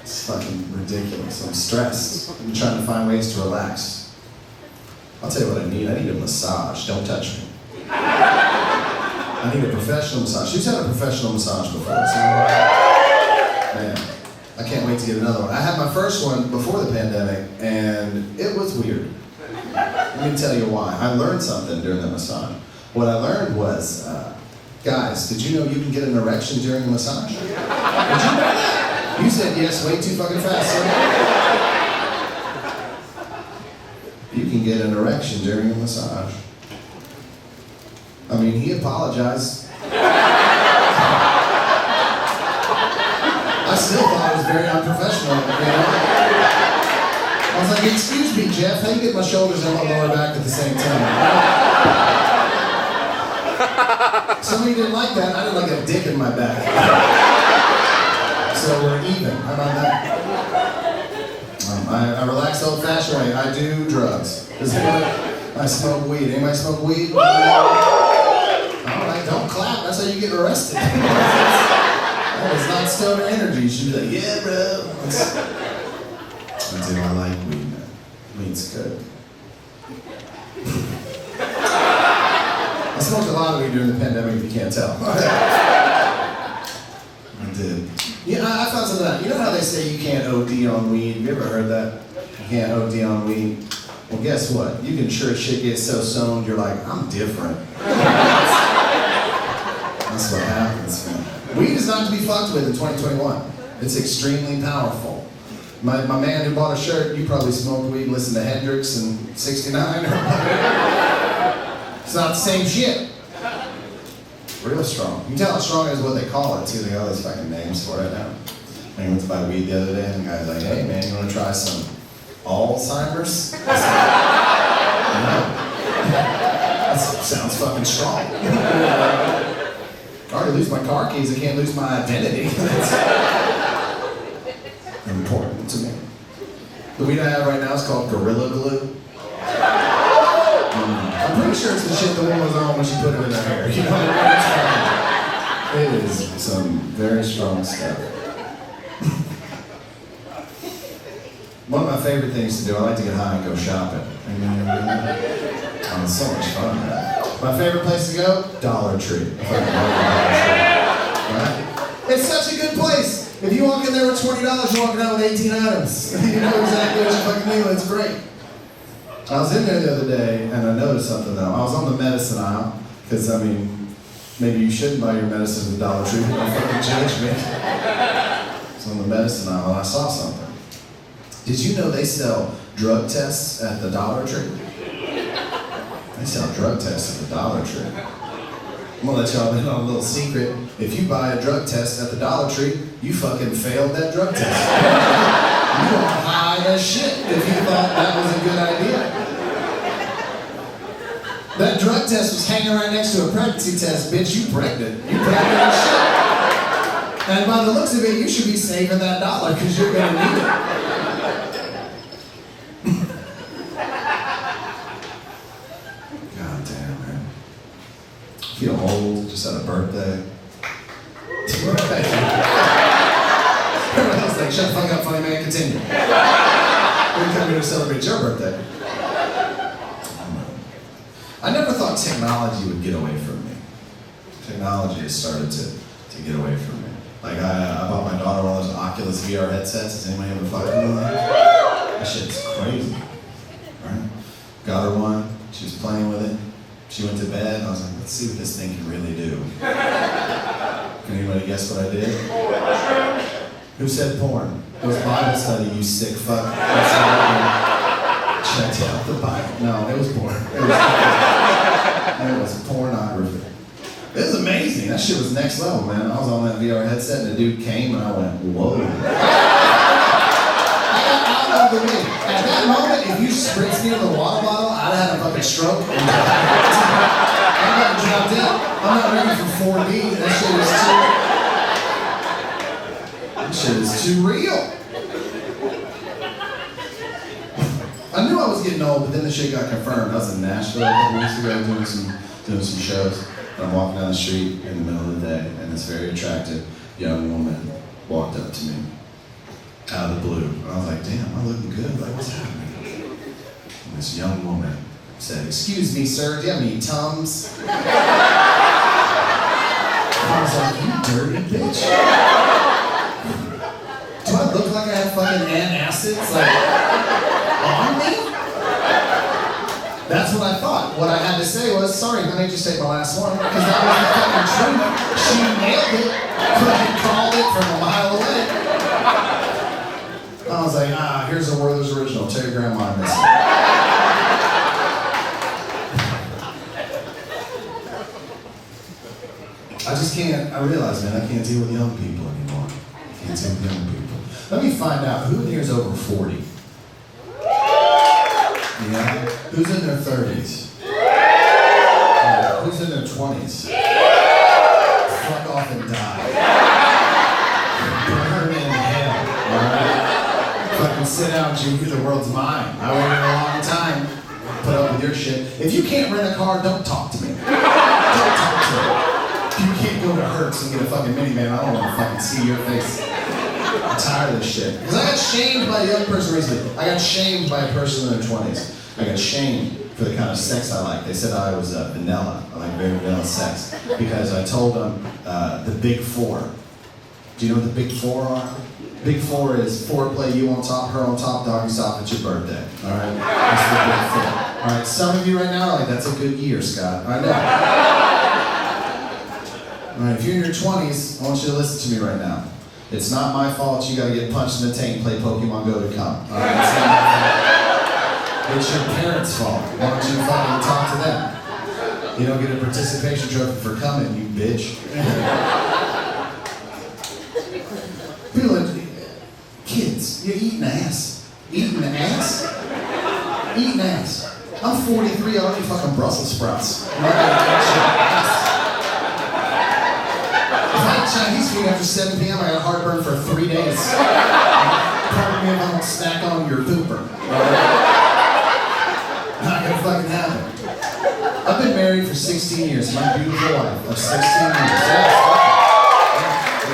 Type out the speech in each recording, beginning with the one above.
It's fucking ridiculous. I'm stressed. I'm trying to find ways to relax. I'll tell you what I need. I need a massage. Don't touch me. I need a professional massage. Who's had a professional massage before? Man, I can't wait to get another one. I had my first one before the pandemic, and it was weird. Let me tell you why. I learned something during the massage. What I learned was, guys, did you know you can get an erection during a massage? Did you know that? You said yes way too fucking fast, sir. You can get an erection during a massage. I mean, he apologized. I still thought it was very unprofessional, you know? I was like, excuse me, Jeff, how do you get my shoulders and my lower back at the same time? Somebody didn't like that. I didn't like a dick in my back. So we're even. How about that? I relax the old-fashioned way. I do drugs. I smoke weed. Anybody smoke weed? All right, don't clap. That's how you get arrested. That was not stoner energy. You should be like, yeah, bro. I do. I like weed, man. Weed's good. I smoked a lot of weed during the pandemic, if you can't tell. I did. Yeah, I found something out. You know how they say you can't OD on weed? Have you ever heard that? You can't OD on weed? Well, guess what? You can sure as shit get so stoned, you're like, I'm different. That's what happens, man. Weed is not to be fucked with in 2021. It's extremely powerful. My man who bought a shirt, you probably smoked weed and listened to Hendrix in 69 or It's not the same shit. Real strong. You can tell how strong it is what they call it, too. They got all those fucking names for it now. I went to buy weed the other day, and the guy's like, hey, man, you want to try some Alzheimer's? I said, no. That sounds fucking strong. I already lose my car keys, I can't lose my identity. That's important to me. The weed I have right now is called Gorilla Glue. I'm pretty sure it's the shit the woman was on when she put it in her hair. You know what I mean? It is some very strong stuff. One of my favorite things to do, I like to get high and go shopping. Oh, it's so much fun, man. My favorite place to go? Dollar Tree. Right? It's such a good place. If you walk in there with $20, you're walking out with 18 items. You know exactly what you're fucking doing. It's great. I was in there the other day, and I noticed something though. I was on the medicine aisle, because I mean, maybe you shouldn't buy your medicine at Dollar Tree, but don't fucking judge me. I was on the medicine aisle, and I saw something. Did you know they sell drug tests at the Dollar Tree? They sell drug tests at the Dollar Tree. I'm gonna let y'all in on a little secret. If you buy a drug test at the Dollar Tree, you fucking failed that drug test. You are high as shit if you thought that was a good idea. That drug test was hanging right next to a pregnancy test, bitch. You pregnant. You pregnant as shit. And by the looks of it, you should be saving that dollar because you're gonna need it. God damn, man. Feel old, just had a birthday. Everyone else like, shut the fuck up, funny man, continue. We come here to celebrate your birthday. I never thought technology would get away from me. Technology has started to get away from me. Like, I bought my daughter one of those Oculus VR headsets. Has anybody ever fucking with that? That shit's crazy. Right? Got her one. She was playing with it. She went to bed, and I was like, let's see what this thing can really do. Can anybody guess what I did? Who said porn? It was Bible study, you sick fuck. That's checked out the Bible. No, it was porn. It was pornography. It was amazing. That shit was next level, man. I was on that VR headset, and the dude came, and I went, whoa. I got out of the way. At that moment, if you spritzed me with a water bottle, I'd have had a fucking stroke. I'm about to drop dead. I'm not ready for 4D. That shit is too... This shit is too real. I knew I was getting old, but then the shit got confirmed. I was in Nashville a couple weeks ago doing some shows. And I'm walking down the street in the middle of the day, and this very attractive young woman walked up to me. And I was like, damn, I'm looking good. Like, what's happening? And this young woman said, excuse me, sir, do you have any Tums? I was like, you dirty bitch. Do I look like I have fucking antacids, like, on me? That's what I thought. What I had to say was, sorry, honey, just take my last one, because that was the fucking truth. She nailed it, fucking called it from a mile away. I was like, here's a Werther's original. Tell your grandma I miss it. I just can't, I realize, man, I can't deal with young people anymore. I can't deal with young people. Let me find out, who in here is over 40? Yeah? Who's in their 30s? Who's in their 20s? Fuck off and die. Burn in hell. Alright? Fucking sit down, Junior, the world's mine. I waited a long time to put up with your shit. If you can't rent a car, don't talk to me. Don't talk to me. If you can't go to Hertz and get a fucking minivan, I don't want to fucking see your face. I'm tired of this shit. Because I got shamed by a young person recently. I got shamed by a person in their 20s. I got shamed for the kind of sex I like. They said I was vanilla. I like very vanilla sex. Because I told them the big four. Do you know what the big four are? Big four is foreplay, you on top, her on top, doggy stop, it's your birthday. Alright? That's the big four. Alright, some of you right now are like, that's a good year, Scott. I know. Alright, if you're in your 20s, I want you to listen to me right now. It's not my fault you gotta get punched in the taint and play Pokemon Go to come. Alright? It's not my fault. It's your parents' fault. Why don't you fucking talk to them? You don't get a participation trophy for coming, you bitch. People are, kids, you're eating ass. Eating ass? Eating ass. I'm 43, I don't eat fucking Brussels sprouts. I'm not gonna eat ass. If I eat Chinese food after 7 p.m., I got heartburn for 3 days. Pardon me if I don't snack on your pooper. Not gonna fucking happen. I've been married for 16 years. My beautiful wife of 16 years. Yes,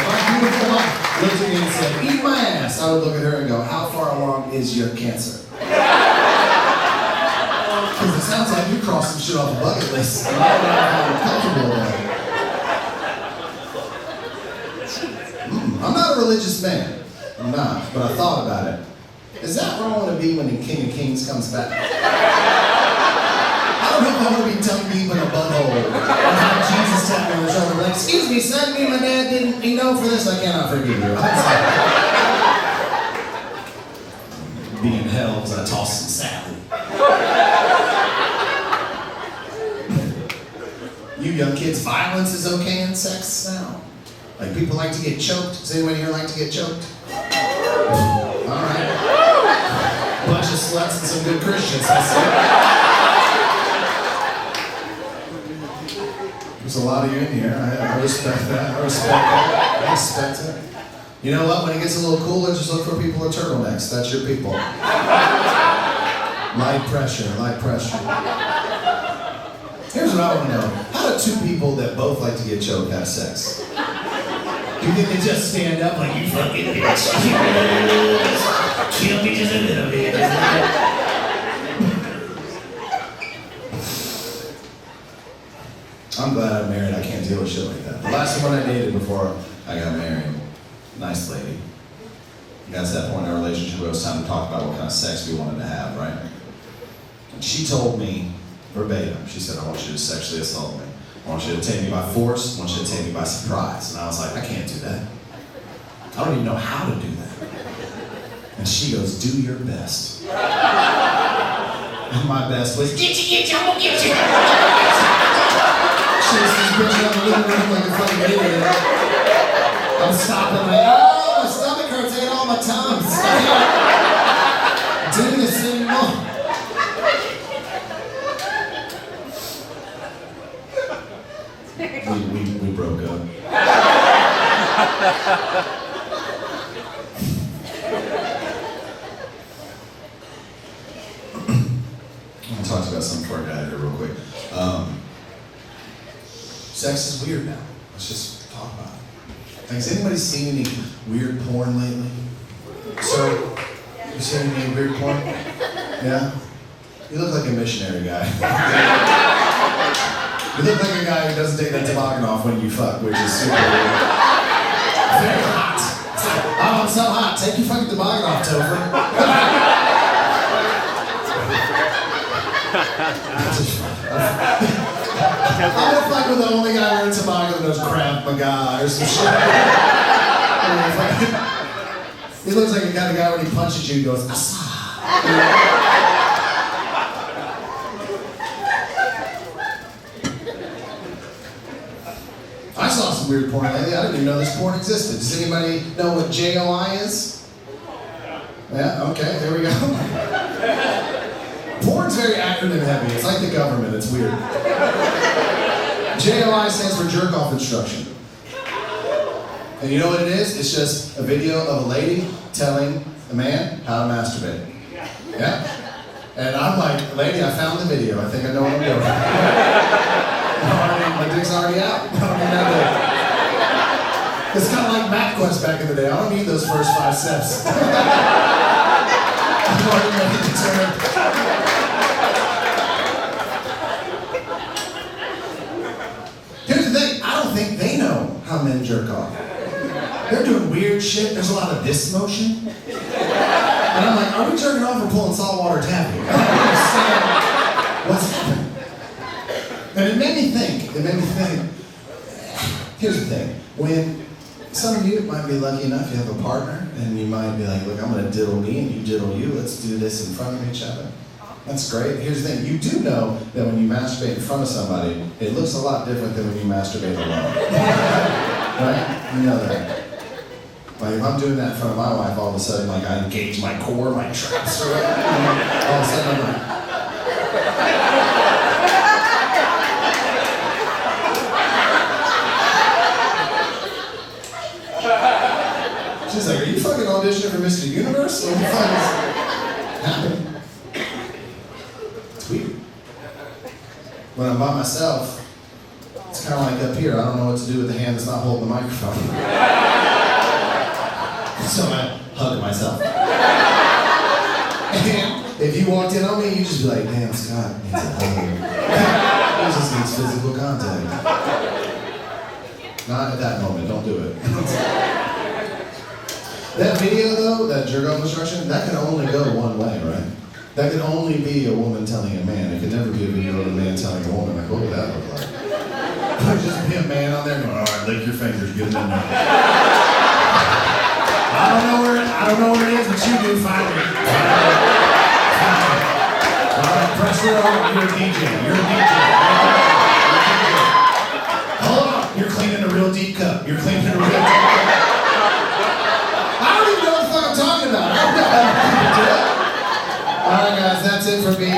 my beautiful wife looked at me and said, eat my ass. I would look at her and go, how far along is your cancer? Because it sounds like you crossed some shit off the bucket list. And I don't know how I'm comfortable with that. I'm not a religious man. I'm not, but I thought about it. Is that where I want to be when the King of Kings comes back? I don't know if I want to be tongue deep in a butthole. And have Jesus tap me on the shoulder like, excuse me, son, me and my dad didn't, for this, I cannot forgive you. Be in hell because I tossed some salad. You young kids, violence is okay in sex now? Like, people like to get choked? Does anybody here like to get choked? Alright. Bunch of sluts and some good Christians, I see. There's a lot of you in here. I respect that. I respect it. You know what? When it gets a little cooler, just look for people with turtlenecks. That's your people. Light pressure, light pressure. Here's what I want to know. How do two people that both like to get choked have sex? You think they just stand up like, you fucking bitch. Kill me just a little bit. I'm glad I'm married. I can't deal with shit like that. The last one I dated before I got married, nice lady. Got to that point in our relationship where it was time to talk about what kind of sex we wanted to have, right? And she told me verbatim, she said, I want you to sexually assault me. I want you to take me by force. I want you to take me by surprise. And I was like, I can't do that. I don't even know how to do that. And she goes, do your best. And my best was, get you, I'm gonna get you. She was just bitching out the living room like a fucking idiot. I'm stopping like, oh, my stomach hurts, I ate all my Tums. I can't do this anymore. We broke up. I'm gonna talk about something before I get out of here real quick. Sex is weird now. Let's just talk about it. Like, has anybody seen any weird porn lately? So, You seen any weird porn? Yeah? You look like a missionary guy. You look like a guy who doesn't take that toboggan off when you fuck, which is super weird. Very hot. Oh, I'm so hot. Take your fucking toboggan off, Topher. I'm gonna fuck with the only guy wearing a toboggan that knows Krav Maga or some shit. He looks like the kind of guy when he punches you, he goes, Asa. I saw some weird porn lately. I didn't even know this porn existed. Does anybody know what JOI is? Yeah, okay, there we go. Porn's very acronym heavy. It's like the government, it's weird. JOI stands for jerk off instruction. And you know what it is? It's just a video of a lady telling a man how to masturbate. Yeah? And I'm like, lady, I found the video. I think I know what I'm doing. My dick's already out. I don't need that day. It's kind of like MapQuest back in the day. I don't need those first 5 steps. I've already made the turn. Here's the thing. I don't think they know how men jerk off. They're doing weird shit. There's a lot of this motion. And I'm like, are we jerking off or pulling saltwater taffy? I don't understand what's happening. And it made me think. Here's the thing. When some of you might be lucky enough, you have a partner, and you might be like, look, I'm going to diddle me and you diddle you. Let's do this in front of each other. That's great. Here's the thing. You do know that when you masturbate in front of somebody, it looks a lot different than when you masturbate alone. Right? You know that. Like, if I'm doing that in front of my wife, all of a sudden, like, I engage my core, my traps, or whatever. All of a sudden, I'm like... She's like, are you fucking auditioning for Mr. Universe? What the fuck is happening? It's weird. When I'm by myself, it's kind of like up here. I don't know what to do with the hand that's not holding the microphone. So I hug myself. And if you walked in on me, you'd just be like, damn, Scott needs a hug. He just needs physical contact. Not at that moment, don't do it. That video though, that jerk-off instruction, that can only go one way, right? That can only be a woman telling a man. It can never be a video of a man telling a woman. Like, what would that look like? It would just be a man on there going, all right, lick your fingers, get it in there. I don't know where it is, but you do, find it. All right, press it on, you're a DJ. Hold on, you're cleaning a real deep cup. You're cleaning a real deep cup. I don't even know what the fuck I'm talking about. I don't know how to do it. All right, guys, that's it for me.